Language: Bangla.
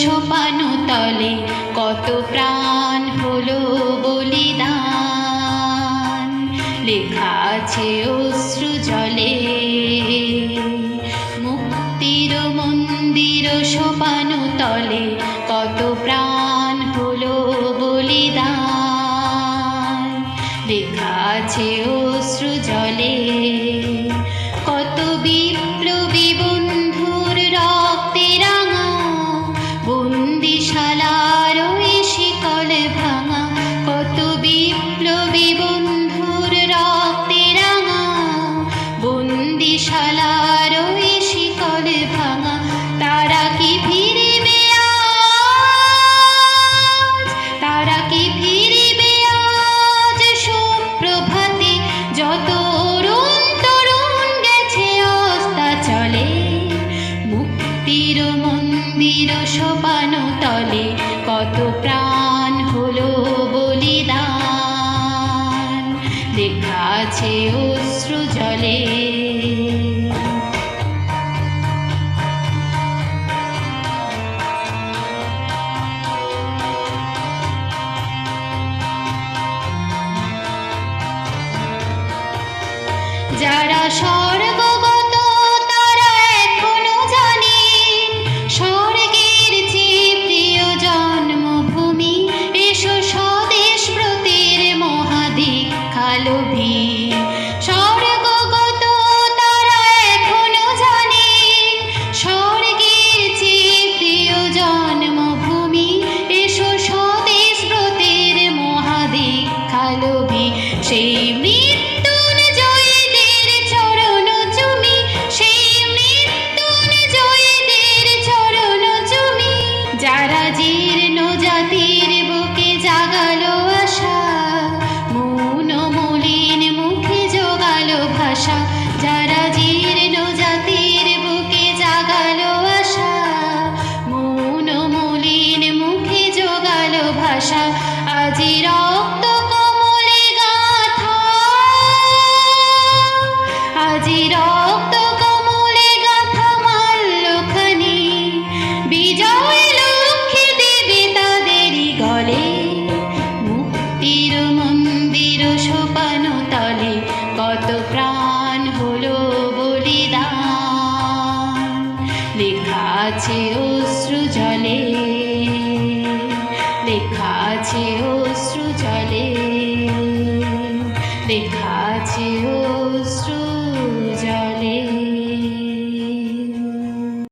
সোপানো তলে কত প্রাণ হলো বলিদান, লেখা আছে অশ্রু জলে। মুক্তির মন্দির সোপানো তলে কত প্রাণ হলো বলিদান, লেখা আছে অশ্রু জলে। কত বিপ্লবী বন্ধুর রক্তে রাঙা বন্দিশালার ওই শিকল ভাঙা, কত বিপ্লবী বন্ধুর রক্তে রাঙা বন্দিশালার ওই শিকল ভাঙা। তারা কি ফিরিবে আজ, তারা কি ফিরিবে আজ সুপ্রভাতে, যত অরুণ তরুণ গেছে অস্তাচলে। মুক্তির মন্দির সোপানো তলে কত প্রাণ হলো বলিদান, লেখা আছে অশ্রু জলে। যারা স্বর্গগত তারা এখনো জানেন স্বর্গের চেয়ে প্রিয় জন্মভূমি। এসো স্বদেশ ব্রতের মহাদীক্ষালোভী। স্বর্গগত তারা এখনো জানেন স্বর্গের চেয়ে প্রিয় জন্মভূমি। এসো স্বদেশ ব্রতের মহাদীক্ষালোভী। সেই যারা জীর্ণ জাতির বুকে জাগালো আশা, মৌন মলিন মুখে জোগালো ভাষা। যারা জীর্ণ জাতির বুকে জাগালো আশা, মৌন মলিন মুখে জোগালো ভাষা। আজি রক্ত কমলে গাথা, আজি রক্ত কমলে গাথা মাল্যখানি। বিজয় মুক্তির মন্দির সোপানো তলে কত প্রাণ হলো বলিদান, লেখা আছে অশ্রু জলে, লেখা আছে অশ্রু জলে, লেখা